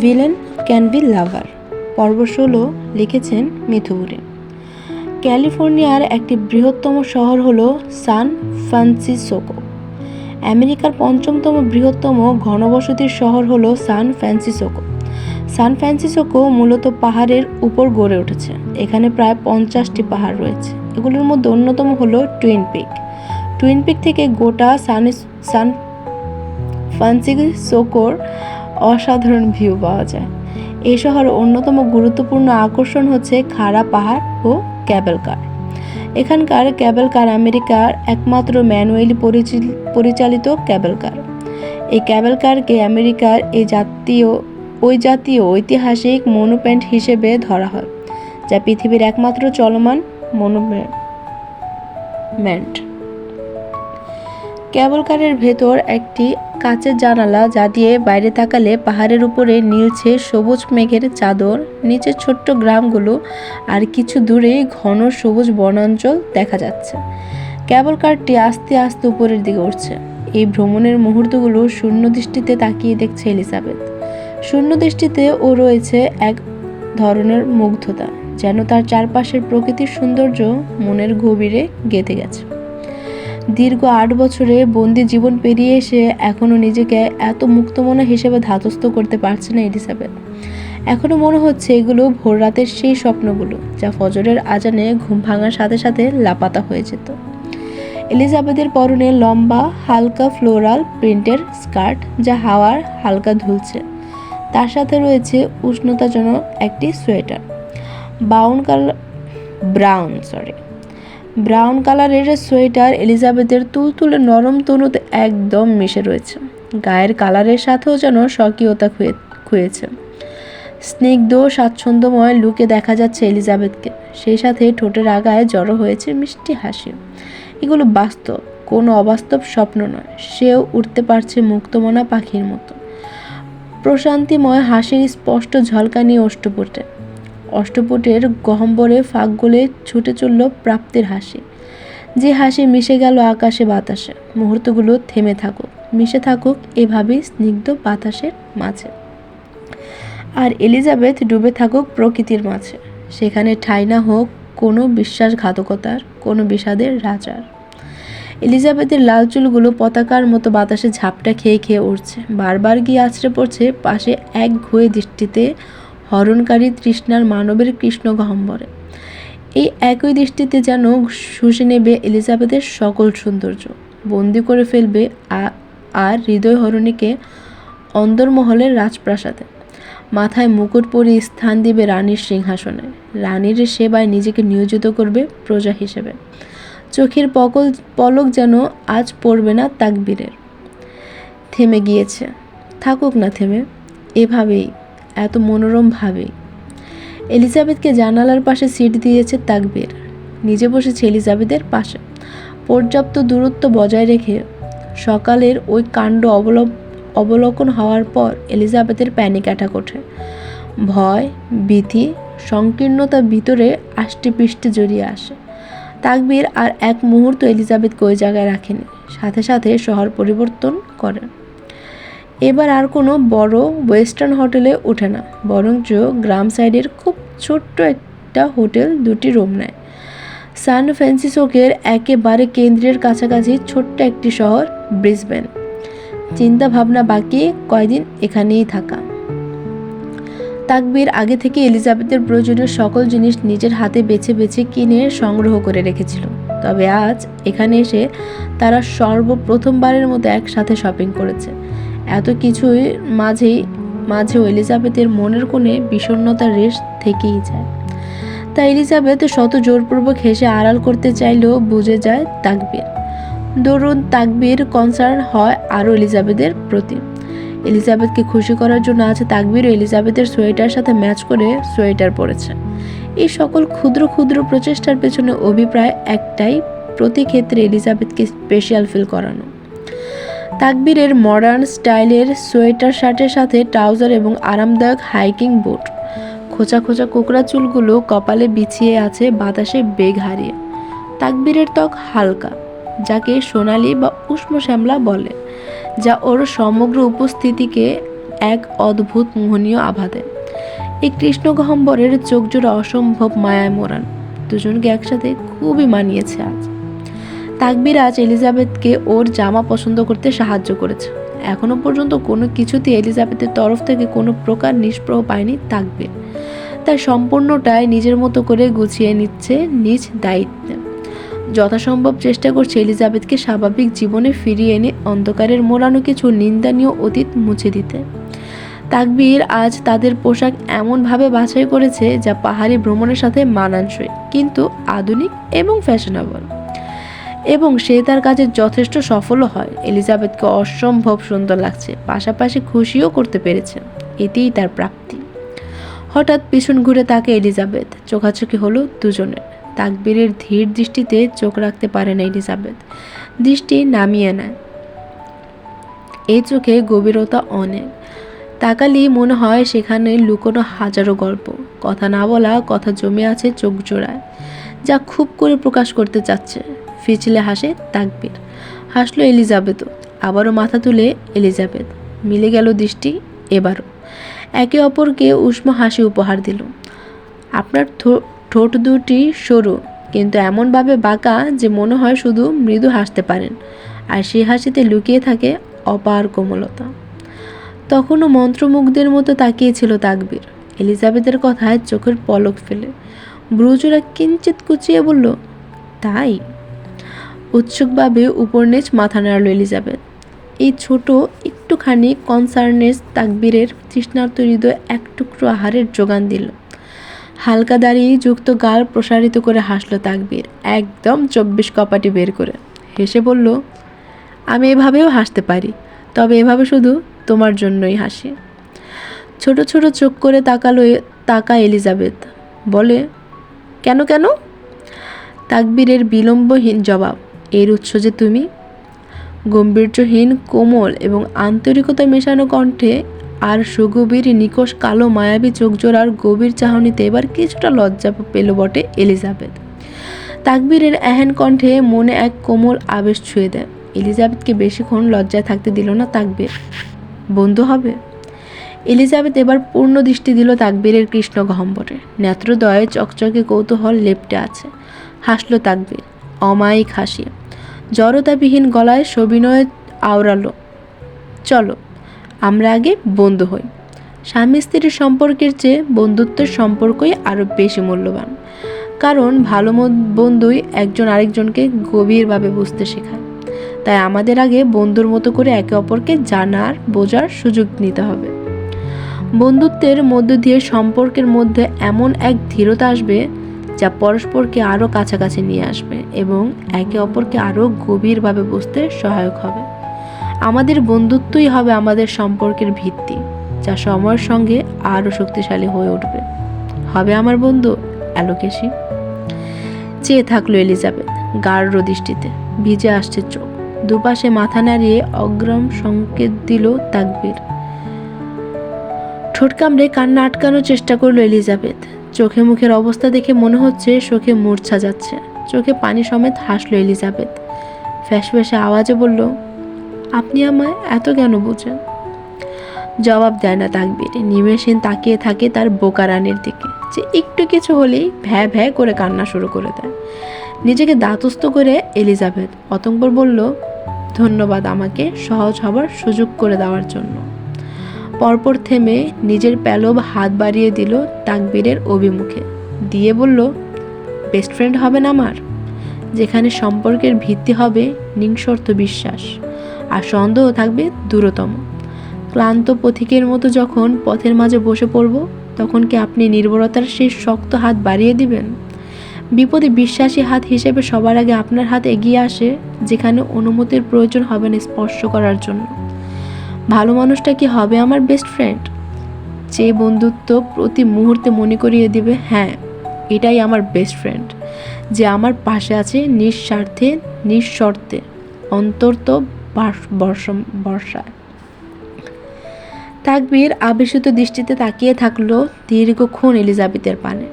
Villain can be লাভার। পর্ব 16 লিখেছেন মিথু বুড়ি। ক্যালিফোর্নিয়ার একটি বৃহত্তম শহর হলো সান ফ্রান্সিসকো। আমেরিকার পঞ্চমতম বৃহত্তম ঘনবসতির শহর হলো সান ফ্রান্সিসকো। সান ফ্রান্সিসকো মূলত পাহাড়ের উপর গড়ে উঠেছে। এখানে প্রায় 50টি পাহাড় রয়েছে। এগুলোর মধ্যে অন্যতম হলো টুইন পিক। টুইন পিক থেকে গোটা সান ফ্রান্সিসকোর অসাধারণ ভিউ পাওয়া যায়। এই শহরের অন্যতম গুরুত্বপূর্ণ আকর্ষণ হচ্ছে খাড়া পাহাড় ও ক্যাবেল কার। এখানকার ক্যাবেল কার আমেরিকার একমাত্র ম্যানুয়ালি পরিচালিত ক্যাবেল কার। এই ক্যাবেল কারকে আমেরিকার ওই জাতীয় ঐতিহাসিক মনুমেন্ট হিসেবে ধরা হয়, যা পৃথিবীর একমাত্র চলমান মনুমেন্ট। ক্যাবেল কারের ভেতর একটি কাচের জানালা, যা দিয়ে বাইরে তাকালে পাহাড়ের উপরে নীলছে সবুজ মেঘের চাদর, নিচে ছোট্ট গ্রামগুলো আর কিছু দূরেই ঘন সবুজ বনাঞ্চল দেখা যাচ্ছে। ক্যাবেল কারটি আস্তে আস্তে উপরের দিকে উঠছে। এই ভ্রমণের মুহূর্তগুলো শূন্য দৃষ্টিতে তাকিয়ে দেখছে এলিজাবেথ। শূন্য দৃষ্টিতে ও রয়েছে এক ধরনের মুগ্ধতা, যেন তার চারপাশের প্রকৃতির সৌন্দর্য মনের গভীরে গেঁথে গেছে। দীর্ঘ 8 বছরে বন্দি জীবন পেরিয়ে এসে এখনও নিজেকে এত মুক্তমনা হিসেবে ধাতস্থ করতে পারছে না এলিজাবেথ। এখনও মনে হচ্ছে এগুলো ভোররাতের সেই স্বপ্নগুলো, যা ফজরের আজানে ঘুম ভাঙার সাথে সাথে লাপাতা হয়ে যেত। এলিজাবেথের পরনে লম্বা হালকা ফ্লোরাল প্রিন্টের স্কার্ট, যা হাওয়ার হালকা ধুলছে। তার সাথে রয়েছে উষ্ণতাজনক একটি সোয়েটার। ব্রাউন কালারের সোয়েটার এলিজাবেথের তুলতুলে নরম তনুতে একদম মিশে রয়েছে। গায়ের কালারের সাথেও যেন স্বকীয়তা খুঁয়েছে। স্নিগ্ধ স্বাচ্ছন্দ্যময় লুকে দেখা যাচ্ছে এলিজাবেথকে। সেই সাথে ঠোঁটের আগায় জড়ো হয়েছে মিষ্টি হাসি। এগুলো বাস্তব, কোনো অবাস্তব স্বপ্ন নয়। সেও উঠতে পারছে মুক্তমনা পাখির মতো। প্রশান্তিময় হাসির স্পষ্ট ঝলকানি অষ্টপুটের গহ্বরে ফাঁক গলে ছুটে চলল প্রাপ্তির হাসি, যে হাসি মিশে গেল আকাশে বাতাসে। মুহূর্তগুলো থেমে থাকুক, মিশে থাকুক এভাবেই স্নিগ্ধ বাতাসের মাঝে। আর এলিজাবেথ ডুবে থাকুক প্রকৃতির মাঝে। সেখানে ঠাঁই না হোক কোনো বিশ্বাসঘাতকতার, কোনো বিষাদের রাজার। এলিজাবেথের লাল চুলগুলো পতাকার মতো বাতাসে ঝাপটা খেয়ে খেয়ে উঠছে। বারবার গিয়ে আছড়ে পড়ছে পাশে এক ঘুয়ে দৃষ্টিতে হরণকারী তৃষ্ণার মানবের কৃষ্ণ গহ্বরে। এই একই দৃষ্টিতে যেন শুষে নেবে এলিজাবেথের সকল সৌন্দর্য, বন্দি করে ফেলবে আর হৃদয় হরণীকে অন্দরমহলের রাজপ্রাসাদে। মাথায় মুকুট পরিয়ে স্থান দিবে রানীর সিংহাসনে। রানীর সেবায় নিজেকে নিয়োজিত করবে প্রজা হিসেবে। চোখের পলক যেন আজ পড়বে না তাকবীরের। থেমে গিয়েছে, থাকুক না থেমে, এভাবেই, এত মনোরমভাবেই। এলিজাবেথকে জানালার পাশে সিট দিয়েছে তাকবীর। নিজে বসেছে এলিজাবেথের পাশে। পর্যাপ্ত দূরত্ব বজায় রেখে সকালের ওই কাণ্ড অবলোকন হওয়ার পর এলিজাবেথের প্যানিক অ্যাটাক ওঠে। ভয়, ভীতি, সংকীর্ণতা ভিতরে আষ্টেপৃষ্ঠে জড়িয়ে আসে। তাকবীর আর এক মুহূর্ত এলিজাবেথকে ওই জায়গায় রাখেনি। সাথে সাথে শহর পরিবর্তন করে। এবার আর কোনো বড় ওয়েস্টার্ন হোটেলে ওঠে না, বরঞ্চ গ্রাম সাইডের খুব ছোট্ট একটা হোটেল 2টি রুম নেয়। সান ফ্রান্সিসকোর একেবারে কেন্দ্রের কাছাকাছি ছোট্ট একটি শহর ব্রিসবেন। চিন্তা ভাবনা বাকি কয়দিন এখানেই থাকা। তাকবীর আগে থেকে এলিজাবেথের প্রয়োজনীয় সকল জিনিস নিজের হাতে বেছে বেছে কিনে সংগ্রহ করে রেখেছিল। তবে আজ এখানে এসে তারা সর্বপ্রথমবারের মতো একসাথে শপিং করেছে। এত কিছুর মাঝেও এলিজাবেথের মনের কোণে বিষণ্ণতার রেশ থেকেই যায়। তাই এলিজাবেথ শত জোরপূর্বক হেসে আড়াল করতে চাইলেও বুঝে যায় তাকবীর। দরুন তাকবীর কনসার্ন হয় আরও এলিজাবেথের প্রতি। এলিজাবেথকে খুশি করার জন্য আছে তাকবীরও এলিজাবেথের সোয়েটার সাথে ম্যাচ করে সোয়েটার পরেছে। এই সকল ক্ষুদ্র ক্ষুদ্র প্রচেষ্টার পেছনে অভিপ্রায় একটাই, প্রতি ক্ষেত্রে এলিজাবেথকে স্পেশাল ফিল করানো। তাকবীরের মডার্ন স্টাইলের সোয়েটার শার্টের সাথে ট্রাউজার এবং আরামদায়ক হাইকিং বুট। খোঁচা খোঁচা কোকড়া চুলগুলো কপালে বিছিয়ে আছে বাতাসে বেগ হারিয়ে। তাকবীরের ত্বক হালকা, যাকে সোনালি বা উষ্ণ শ্যামলা বলে, যা ওর সমগ্র উপস্থিতিকে এক অদ্ভুত মোহনীয় আভা দেয়। এই কৃষ্ণগহ্বরের চোখজোড়া অসম্ভব মায়ায় মোড়ান। দুজনকে একসাথে খুবই মানিয়েছে আজ। তাকবীর আজ এলিজাবেথকে ওর জামা পছন্দ করতে সাহায্য করেছে। এখনো পর্যন্ত কোনো কিছুতে এলিজাবেথের তরফ থেকে কোনো প্রকার নিষ্প্রহ পায়নি তাকবীর। তাই সম্পূর্ণটাই নিজের মতো করে গুছিয়ে নিচ্ছে নিজ দায়িত্বে। যথাসম্ভব চেষ্টা করছে এলিজাবেথকে স্বাভাবিক জীবনে ফিরিয়ে এনে অন্ধকারের মোড়ানো কিছু নিন্দানীয় অতীত মুছে দিতে। তাকবীর আজ তাদের পোশাক এমনভাবে বাছাই করেছে যা পাহাড়ি ভ্রমণের সাথে মানানসই, কিন্তু আধুনিক এবং ফ্যাশনেবল। এবং সে তার কাজে যথেষ্ট সফলও হয়। এলিজাবেথকে অসম্ভব সুন্দর লাগছে, পাশাপাশি খুশিও করতে পেরেছে। এতেই তার প্রাপ্তি। হঠাৎ পিছন ঘুরে তাকে এলিজাবেথ, চোখাচোখি হলো দুজনের। তাকবীরের ধীর দৃষ্টিতে চোখ রাখতে পারে না এলিজাবেথ, দৃষ্টি নামিয়ে নেয়। এই চোখে গভীরতা অনেক। তাকালি মনে হয় সেখানে লুকোনো হাজারো গল্প, কথা না বলা কথা জমে আছে চোখ জোড়ায়, যা খুব করে প্রকাশ করতে চাচ্ছে। ফিচলে হাসে তাকবীর, হাসলো এলিজাবেথও। আবারও মাথা তুলে এলিজাবেথ, মিলে গেল দৃষ্টি এবারও। একে অপরকে উষ্ণ হাসি উপহার দিল। আপনার ঠোঁট দুটি সরু, কিন্তু এমনভাবে বাঁকা যে মনে হয় শুধু মৃদু হাসতে পারেন, আর সেই হাসিতে লুকিয়ে থাকে অপার কোমলতা। তখনও মন্ত্রমুগ্ধের মতো তাকিয়েছিল তাকবীর এলিজাবেথের কথায় চোখের পলক ফেলে। ব্রুজোরা কিঞ্চিত কুচিয়ে বলল, তাই? উৎসুকভাবে উপর নিচ মাথা নাড়ল এলিজাবেথ। এই ছোট একটুখানি কনসার্নেস তাকবীরের তৃষ্ণার্ত হৃদয়ে এক টুকরো আহারের যোগান দিল। হালকা দাড়ি যুক্ত গাল প্রসারিত করে হাসল তাকবীর, একদম 24 কপাটি বের করে। হেসে বলল, আমি এভাবেও হাসতে পারি, তবে এভাবে শুধু তোমার জন্যই হাসি। ছোট ছোট চোখ করে তাকা এলিজাবেথ, বলে, কেন কেন? তাকবীরের বিলম্বহীন জবাব, এর উৎস যে তুমি। গম্ভীর্যহীন, কোমল এবং আন্তরিকতা মেশানো কণ্ঠে আর সুগভীর নিকষ কালো মায়াবী চোখজোড়ার গভীর চাহনিতে এবার কিছুটা লজ্জা পেল বটে এলিজাবেথ। তাকবীরের এহেন কণ্ঠে মনে এক কোমল আবেশ ছুঁয়ে দেয়। এলিজাবেথকে বেশিক্ষণ লজ্জায় থাকতে দিল না তাকবীর। বন্ধু হবে? এলিজাবেথ এবার পূর্ণ দৃষ্টি দিল তাকবীরের কৃষ্ণগহ্বরে। নেত্রদ্বয়ে চকচকে কৌতূহল লেপ্টে আছে। হাসল তাকবীর, অমায়িক হাসি। জড়তাবিহীন গলায় সবিনয়ে আওড়ালো, চলো আমরা আগে বন্ধু হই। স্বামী স্ত্রীর সম্পর্কের চেয়ে বন্ধুত্বের সম্পর্কই আরও বেশি মূল্যবান, কারণ ভালো বন্ধুই একজন আরেকজনকে গভীরভাবে বুঝতে শেখায়। তাই আমাদের আগে বন্ধুর মতো করে একে অপরকে জানার বোঝার সুযোগ নিতে হবে। বন্ধুত্বের মধ্য দিয়ে সম্পর্কের মধ্যে এমন এক দৃঢ়তা আসবে যা পরস্পরকে আরও কাছাকাছি নিয়ে আসবে এবং একে অপরকে আরও গভীরভাবে বুঝতে সহায়ক হবে। আমাদের বন্ধুত্বই হবে আমাদের সম্পর্কের ভিত্তি, যা সময়ের সঙ্গে আরও শক্তিশালী হয়ে উঠবে। হবে আমার বন্ধু অ্যালোকেশি। চেয়ে থাকলো এলিজাবেথ গাঢ় দৃষ্টিতে। ভিজে আসছে চোখ। দুপাশে মাথা নাড়িয়ে অগ্রাম সংকেত দিল তাকবীর। ঠোঁট কামড়ে কান্না আটকানোর চেষ্টা করলো এলিজাবেথ। চোখে মুখের অবস্থা দেখে মনে হচ্ছে চোখে মূর্ছা যাচ্ছে। চোখে পানি সমেত হাসলো এলিজাবেথ। ফ্যাসফ্যাসে আওয়াজে বলল, আপনি আমায় এত কেন বুঝেন? জবাব দেয় না তাকবীর। নিমেষহীন তাকিয়ে থাকে তার বোকা রানীর দিকে, যে একটু কিছু হলেই ভ্যা ভ্যা করে কান্না শুরু করে দেয়। নিজেকে দাঁতস্থ করে এলিজাবেথ অতঃপর বলল, ধন্যবাদ আমাকে সহজ হবার সুযোগ করে দেওয়ার জন্য। পরপর থেমে নিজের পেলব হাত বাড়িয়ে দিল তাকবীরের অভিমুখে, দিয়ে বলল, বেস্ট ফ্রেন্ড হবেন আমার, যেখানে সম্পর্কের ভিত্তি হবে নিঃশর্ত বিশ্বাস আর সন্দেহ থাকবে দূরতম। ক্লান্ত পথিকের মতো যখন পথের মাঝে বসে পড়ব, তখন কি আপনি নির্ভরতার সেই শক্ত হাত বাড়িয়ে দিবেন? বিপদে বিশ্বাসী হাত হিসেবে সবার আগে আপনার হাত এগিয়ে আসে, যেখানে অনুমতির প্রয়োজন হবে না স্পর্শ করার জন্য। ভালো মানুষটা কি হবে আমার বেস্ট ফ্রেন্ড, যে বন্ধুত্ব প্রতি মুহূর্তে মনে করিয়ে দিবে, হ্যাঁ এটাই আমার বেস্ট ফ্রেন্ড, যে আমার পাশে আছে নিঃস্বার্থে নিঃশর্তে অন্তর্ত বর্ষায়। তাকবীর আবেশিত দৃষ্টিতে তাকিয়ে থাকলো দীর্ঘক্ষণ এলিজাবেথের পানে।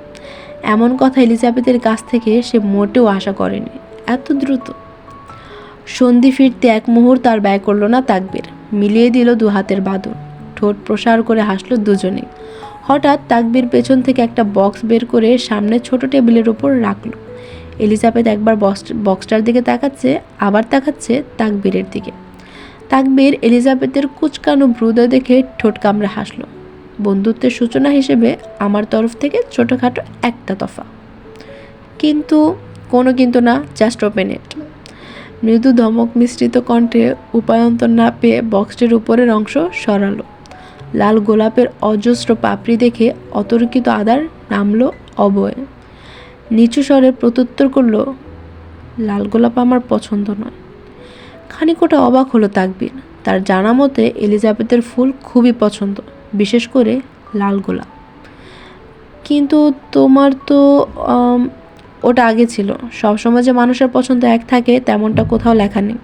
এমন কথা এলিজাবেথের কাছ থেকে সে মোটেও আশা করেনি, এত দ্রুত। সন্ধি ফিরতে এক মুহূর্ত আর ব্যয় করল না তাকবীর। মিলিয়ে দিল দু হাতের বাঁধন, ঠোঁট প্রসার করে হাসলো দুজনেই। হঠাৎ তাকবীর পেছন থেকে একটা বক্স বের করে সামনে ছোট টেবিলের উপর রাখলো। এলিজাবেথ একবার বক্সটার দিকে তাকাচ্ছে, আবার তাকাচ্ছে তাকবীরের দিকে। তাকবীর এলিজাবেথের কুচকানো ভ্রুদয় দেখে ঠোঁট কামড়ে হাসলো। বন্ধুত্বের সূচনা হিসেবে আমার তরফ থেকে ছোটোখাটো একটা তফা। কিন্তু কোনো কিন্তু না, জাস্ট ওপেন ইট। মৃদু ধমক মিশ্রিত কণ্ঠে উপায়ন্তর না পেয়ে বক্সটির উপরের অংশ সরালো। লাল গোলাপের অজস্র পাপড়ি দেখে অতর্কিত আদার নামলো অবয়ে। নিচু স্বরে প্রত্যুত্তর করলো, লাল গোলাপ আমার পছন্দ নয়। খানিকটা অবাক হলো তাকবীর। তার জানা মতে এলিজাবেথের ফুল খুবই পছন্দ, বিশেষ করে লাল গোলাপ। কিন্তু তোমার তো ওটা আগে ছিল। সবসময় যে মানুষের পছন্দ এক থাকে তেমনটা কোথাও লেখা নেই।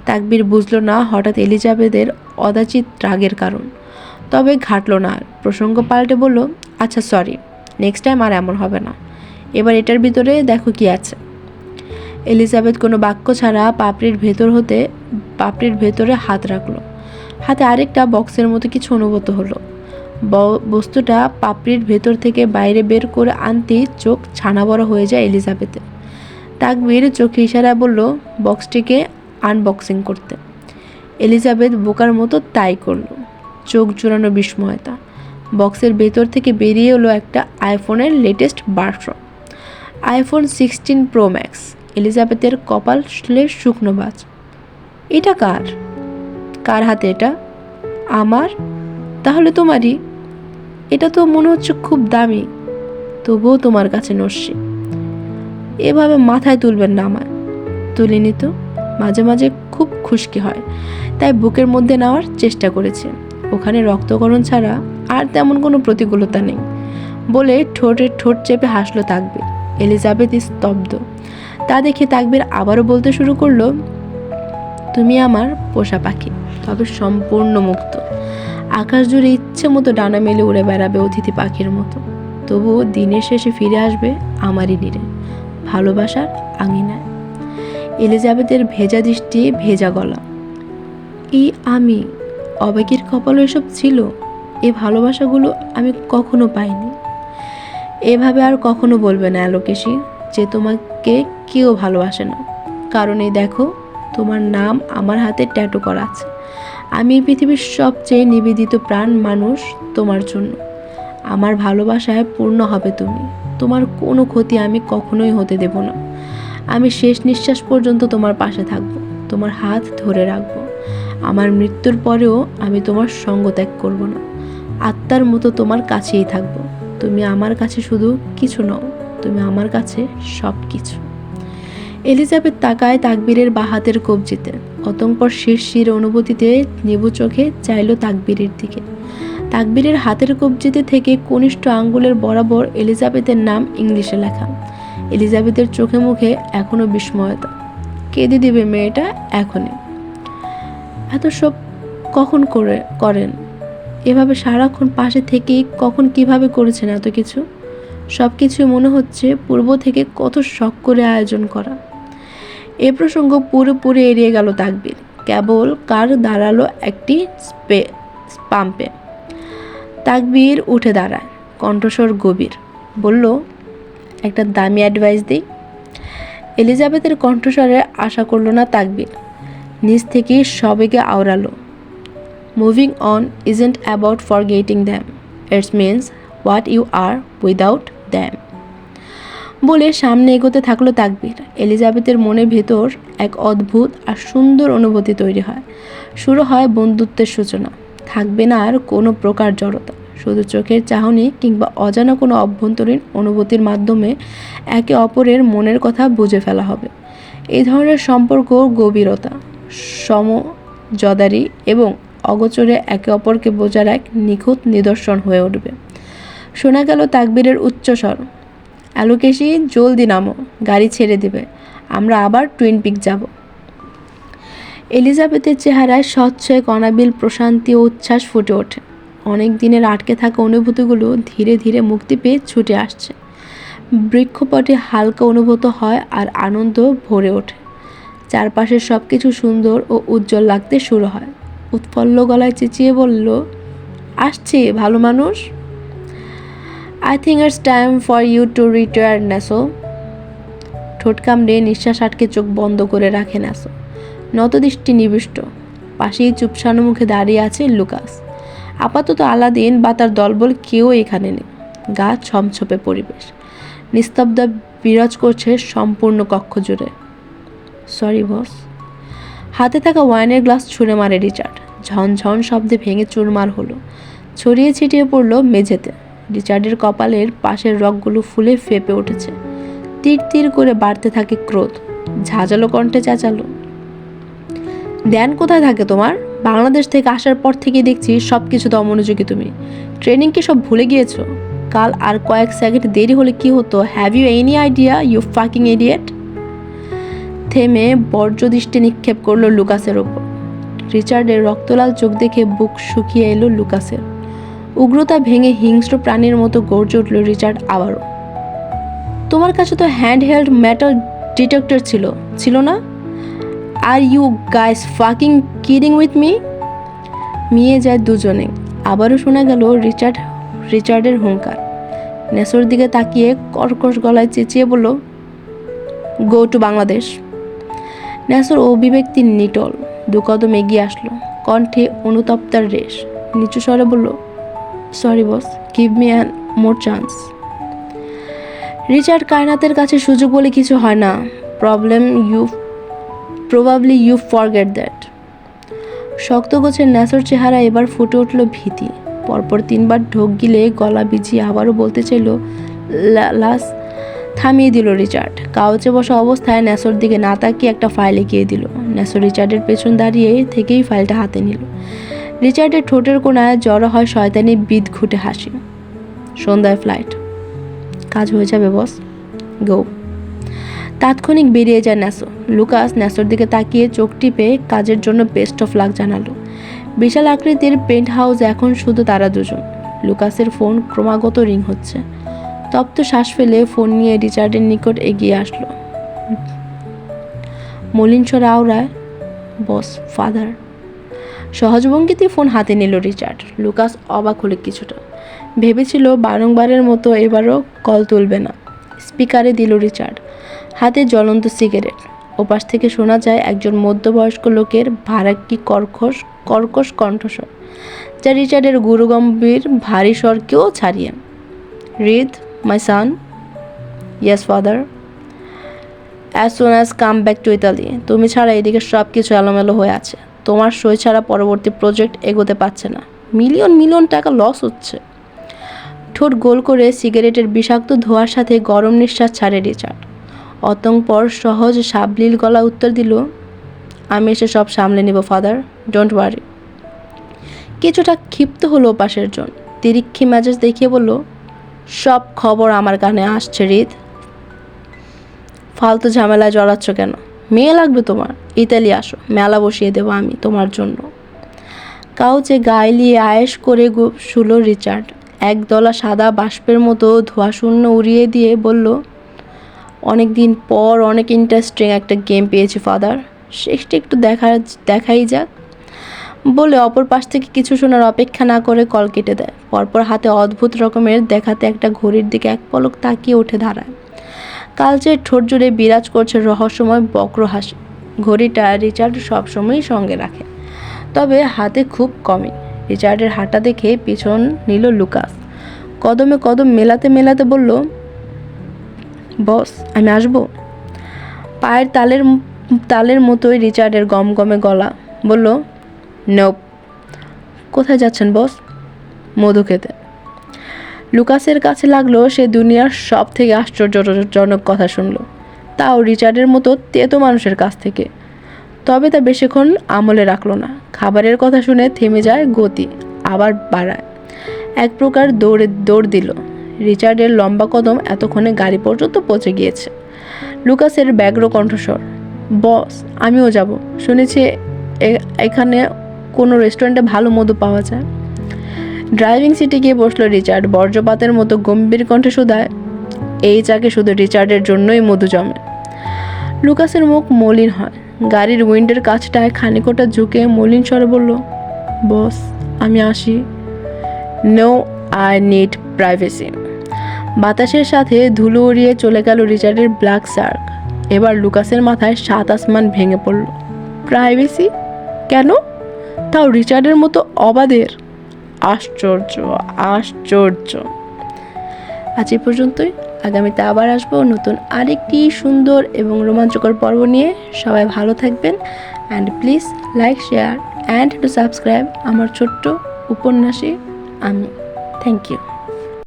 তাকবীর বুঝলো না হঠাৎ এলিজাবেথের অযাচিত রাগের কারণ। তবে ঘাটল না আর। প্রসঙ্গ পাল্টে বলল, আচ্ছা সরি, নেক্সট টাইম আর এমন হবে না। এবার এটার ভিতরে দেখো কি আছে। এলিজাবেথ কোনো বাক্য ছাড়া পাপড়ির ভেতরে হাত রাখলো। হাতে আরেকটা বক্সের মতো কিছু অনুভূত হলো। বস্তুটা পাপড়ির ভেতর থেকে বাইরে বের করে আনতেই চোখ ছানা বড় হয়ে যায় এলিজাবেথের। তাকবীর চোখে ইশারায় বলল বক্সটিকে আনবক্সিং করতে। এলিজাবেথ বোকার মতো তাই করলো, চোখ জোড়ানো বিস্ময়তা। বক্সের ভেতর থেকে বেরিয়ে এলো একটা আইফোনের latest version, iPhone 16 pro max. এলিজাবেথের কপাল শুকনো বাজ। এটা কার হাতে এটা? আমার? তাহলে তোমারই। এটা তো মনে হচ্ছে খুব দামি, তবুও তোমার কাছে নস্যি। এভাবে মাথায় তুলবেন না আমায়। তুলিনি তো, মাঝে মাঝে খুব খুশকি হয়, তাই বুকের মধ্যে নেওয়ার চেষ্টা করেছে। ওখানে রক্তকরণ ছাড়া আর তেমন কোনো প্রতিকূলতা নেই বলে ঠোঁট চেপে হাসলো তাকবীর। এলিজাবেথ স্তব্ধ। তা দেখে তাকবীর আবারও বলতে শুরু করলো, তুমি আমার পোষা পাখি, তবে সম্পূর্ণ মুক্ত। আকাশ জুড়ে ইচ্ছে মতো ডানা মেলে উড়ে বেড়াবে অতিথি পাখির মতো, তবুও দিনের শেষে ফিরে আসবে আমারই নীড়ে, ভালোবাসার আঙিনায়। এলিজাবেথের ভেজা দৃষ্টি, ভেজা গলা। এই আমি অবাকির কপালে এসব ছিল? এই ভালোবাসাগুলো আমি কখনো পাইনি। এভাবে আর কখনো বলবে না অ্যালোকেশী যে তোমাকে কেউ ভালোবাসে না। কারণ এই দেখো, তোমার নাম আমার হাতে ট্যাটু করা আছে। আমি এই পৃথিবীর সবচেয়ে নিবেদিত প্রাণ মানুষ তোমার জন্য। আমার ভালোবাসায় পূর্ণ হবে তুমি। তোমার কোনো ক্ষতি আমি কখনোই হতে দেব না। আমি শেষ নিঃশ্বাস পর্যন্ত তোমার পাশে থাকব, তোমার হাত ধরে রাখব। আমার মৃত্যুর পরেও আমি তোমার সঙ্গ ত্যাগ করব না। আত্মার মতো তোমার কাছেই থাকব। তুমি আমার কাছে শুধু কিছু নও, তুমি আমার কাছে সব কিছু। এলিজাবেথ তাকায় তাকবীরের বা হাতের কবজিতে। অতঃপর শিরশির অনুভূতিতে নিবু চোখে চাইল তাকবীরের দিকে। তাকবীরের হাতের কবজিতে থেকে কনিষ্ঠ আঙ্গুলের বরাবর এলিজাবেথের নাম ইংলিশে লেখা। এলিজাবেথের চোখে মুখে এখনো বিস্ময়তা। কেঁদে দিবে মেয়েটা এখনই। এত সব কখন করেন? এভাবে সারাক্ষণ পাশে থেকেই কখন কিভাবে করেছেন এত কিছু? সব কিছুই মনে হচ্ছে পূর্ব থেকে কত শখ করে আয়োজন করা। এ প্রসঙ্গ পুরোপুরি এড়িয়ে গেল তাকবীর। কেবল কার দাঁড়ালো একটি পাম্পে। তাকবীর উঠে দাঁড়ায়, কণ্ঠস্বর গভীর। বলল, একটা দামি অ্যাডভাইস দিই। এলিজাবেথের কণ্ঠস্বরে আশা করল না তাকবীর। নিজ থেকেই সবেগে আওড়ালো, moving on isn't about forgetting them, it's means what you are without them. বলে সামনে এগোতে থাকলো তাকবীর। এলিজাবেথের মনের ভেতর এক অদ্ভুত আর সুন্দর অনুভূতি তৈরি হয়। শুরু হয় বন্ধুত্বের সূচনা। থাকবে না আর কোনো প্রকার জড়তা, শুধু চোখের চাহনি কিংবা অজানা কোনো অভ্যন্তরীণ অনুভূতির মাধ্যমে একে অপরের মনের কথা বুঝে ফেলা হবে। এই ধরনের সম্পর্ক গভীরতা, সমজদারি এবং অগোচরে একে অপরকে বোঝার এক নিখুঁত নিদর্শন হয়ে উঠবে। শোনা গেল তাকবীরের উচ্চস্বর, অ্যালোকেশী জলদি নামো, গাড়ি ছেড়ে দেবে, আমরা আবার টুইন পিক যাব। এলিজাবেথের চেহারায় স্বচ্ছ এক অনাবিল প্রশান্তি ও উচ্ছ্বাস ফুটে ওঠে। অনেক দিনের আটকে থাকা অনুভূতিগুলো ধীরে ধীরে মুক্তি পেয়ে ছুটে আসছে। বৃক্ষপটে হালকা অনুভূত হয় আর আনন্দ ভরে ওঠে। চারপাশের সব কিছু সুন্দর ও উজ্জ্বল লাগতে শুরু হয়। উৎফুল্ল গলায় চেঁচিয়ে বলল, আসছি ভালো মানুষ। I think it's time for you to retire ন্যাসো। ঠোঁট কামড়ে নিঃশ্বাস আটকে চোখ বন্ধ করে রাখে ন্যাসো, নতদৃষ্টি নিবিষ্ট। পাশেই চুপসানো মুখে দাঁড়িয়ে আছে লুকাস। আপাতত আলাদিন বা তার দলবল কেউ এখানে নেই। গা ছমছপে পরিবেশ, নিস্তব্ধ বিরাজ করছে সম্পূর্ণ কক্ষ জুড়ে। Sorry boss. হাতে থাকা ওয়াইনের গ্লাস ছুঁড়ে মারে রিচার্ড। ঝনঝন শব্দে ভেঙে চুরমার হলো, ছড়িয়ে ছিটিয়ে পড়ল মেঝেতে। রিচার্ডের কপালের পাশের রগগুলো ফুলে ফেপে উঠেছে। তীর তীর করে বাড়তে থাকে ক্রোধ। ঝাঁঝালো কণ্ঠে চেঁচালো, ধ্যান কোথায় থাকে তোমার? বাংলাদেশ থেকে আসার পর থেকে দেখছি সব কিছুতে অমনোযোগী তুমি। ট্রেনিং কি সব ভুলে গিয়েছো? কাল আর কয়েক সেকেন্ড দেরি হলে কি হতো? Have you any idea you fucking idiot? থেমে বর্জ্য দৃষ্টি নিক্ষেপ করলো লুকাসের ওপর। রিচার্ডের রক্তলাল চোখ দেখে বুক শুকিয়ে এলো লুকাসের। উগ্রতা ভেঙে হিংস্র প্রাণীর মতো গর্জে উঠল রিচার্ড আবারও। তোমার কাছে তো হ্যান্ড হেল্ড মেটাল ডিটেক্টর ছিল না? Are you guys fucking kidding with me? মিয়ে যায় দুজনে। আবারও শোনা গেল রিচার্ডের হুঙ্কার। নেসোর দিকে তাকিয়ে কর্কশ গলায় চেঁচিয়ে বলল, গো টু বাংলাদেশ। নেসোর অভিব্যক্তি নিটল। দু কদম এগিয়ে আসলো, কণ্ঠে অনুতপ্তার রেশ। নিচু স্বরে বলল, sorry boss, give me an more chance. Richard, কায়নাতের কাছে সুযোগ বলে কিছু হয় না। Probably you forget that. শক্ত গোছের নেসোর চেহারা এবার ফুটে উঠল ভীতি। পরপর 3 বার ঢোক গিলে গলা ভিজিয়ে আবারও বলতে চাইল লাস। থামিয়ে দিল রিচার্ড। কাউচে বসা অবস্থায় নেসোর দিকে না তাকিয়ে একটা ফাইল এগিয়ে দিল। নেসো রিচার্ডের পেছন দাঁড়িয়ে থেকেই ফাইলটা হাতে নিল। রিচার্ডের ঠোঁটের কোণায় জড়ো হয় শয়তানি বিদঘুটে হাসি। সন্ধ্যায় ফ্লাইট। কাজ হয়ে যাবে বস, গো। তাৎক্ষণিক বেরিয়ে যায় নেসো। লুকাস নেসোর দিকে তাকিয়ে চোখ টিপে কাজের জন্য বেস্ট অফ লাক জানালো। বিশাল আকৃতির পেন্ট হাউস এখন শুধু তারা দুজন। লুকাসের ফোন ক্রমাগত রিং হচ্ছে। তপ্ত শ্বাস ফেলে ফোন নিয়ে রিচার্ডের নিকট এগিয়ে আসলো। মলিন স্বরে আওড়ায়, বস, ফাদার। সহজ ভঙ্গিতে ফোন হাতে নিল রিচার্ড। লুকাস অবাক হলো কিছুটা। ভেবেছিল বারংবারের মতো এবারও কল তুলবে না। স্পিকারে দিল রিচার্ড, হাতে জ্বলন্ত সিগারেট। ওপাশ থেকে শোনা যায় একজন মধ্যবয়স্ক লোকের ভারাক্কি কর্কশ কণ্ঠস্বর, যা রিচার্ডের গুরুগম্ভীর ভারী স্বরকেও ছাড়িয়ে। Reid, my son. Yes father. As soon as come back to Italy. তুমি ছাড়া এদিকে সব কিছু এলোমেলো হয়ে আছে। তোমার সই ছাড়া পরবর্তী প্রজেক্ট এগোতে পারছে না। মিলিয়ন টাকা লস হচ্ছে। ঠোঁট গোল করে সিগারেটের বিষাক্ত ধোঁয়ার সাথে গরম নিঃশ্বাস ছাড়ে রিচার্ড। অতঃপর সহজ সাবলীল গলা উত্তর দিল, আমি এসে সব সামলে নেব ফাদার, ডোন্ট ওয়ারি। কিছুটা ক্ষিপ্ত হলো পাশের জন। তিরিক্ষি মেজাজ দেখিয়ে বলল, সব খবর আমার কানে আসছে রিদ। ফালতু ঝামেলায় জড়াচ্ছ কেন? মেয়ে লাগবে তোমার? ইতালি আসো, মেলা বসিয়ে দেবো আমি তোমার জন্য। কাউচে গাইলিয়ে আয়েশ করে শুলো রিচার্ড। একদলা সাদা বাষ্পের মতো ধোঁয়াশূন্য উড়িয়ে দিয়ে বলল, অনেক দিন পর অনেক ইন্টারেস্টিং একটা গেম পেয়েছি ফাদার, শেষটা একটু দেখাই যাক। বলে অপর পাশ থেকে কিছু শোনার অপেক্ষা না করে কল কেটে দেয়। পরপর হাতে অদ্ভুত রকমের দেখাতে একটা ঘড়ির দিকে এক পলক তাকিয়ে উঠে দাঁড়ায়। কালচের ঠোঁট জুড়ে বিরাজ করছে রহস্যময় বক্র হাসি। ঘড়িটা রিচার্ড সবসময়ই সঙ্গে রাখে, তবে হাতে খুব কমই। রিচার্ডের হাঁটা দেখে পিছন নিল লুকাস। কদমে কদম মেলাতে বলল, বস, আমি আসবো। পায়ের তালের মতোই রিচার্ডের গমগমে গলা বলল, নোপ। কোথায় যাচ্ছেন বস? মধু খেতে। লুকাসের কাছে লাগলো সে দুনিয়ার সব থেকে আশ্চর্যজনক কথা শুনলো, তাও রিচার্ডের মতো তেতো মানুষের কাছ থেকে। তবে তা বেশিক্ষণ আমলে রাখলো না। খাবারের কথা শুনে থেমে যায় গতি, আবার বাড়ায়। এক প্রকার দৌড় দিল। রিচার্ডের লম্বা কদম এতক্ষণে গাড়ি পর্যন্ত পৌঁছে গিয়েছে। লুকাসের ব্যগ্র কণ্ঠস্বর, বস, আমিও যাব। শুনেছি এখানে কোনো রেস্টুরেন্টে ভালো মধু পাওয়া যায়। ড্রাইভিং সিটে গিয়ে বসলো রিচার্ড। বর্জ্যপাতের মতো গম্ভীর কণ্ঠে শুধায়, এই চাকে শুধু রিচার্ডের জন্যই মধু জমে। লুকাসের মুখ মলিন হয়। গাড়ির উইন্ডের কাছটায় খানিকটা ঝুঁকে মলিন স্বরে বলল, বস, আমি আসি। No I need privacy. বাতাসের সাথে ধুলো উড়িয়ে চলে গেল রিচার্ডের ব্ল্যাক শার্ক। এবার লুকাসের মাথায় সাত আসমান ভেঙে পড়ল। প্রাইভেসি কেন, তাও রিচার্ডের মতো অবাধের? আশ্চর্য, আশ্চর্য। আজ এ পর্যন্তই। আগামীতে আবার আসবো নতুন আরেকটি সুন্দর এবং রোমাঞ্চকর পর্ব নিয়ে। সবাই ভালো থাকবেন and please like, share and to subscribe আমার ছোট্ট উপন্যাসী আমি। Thank you.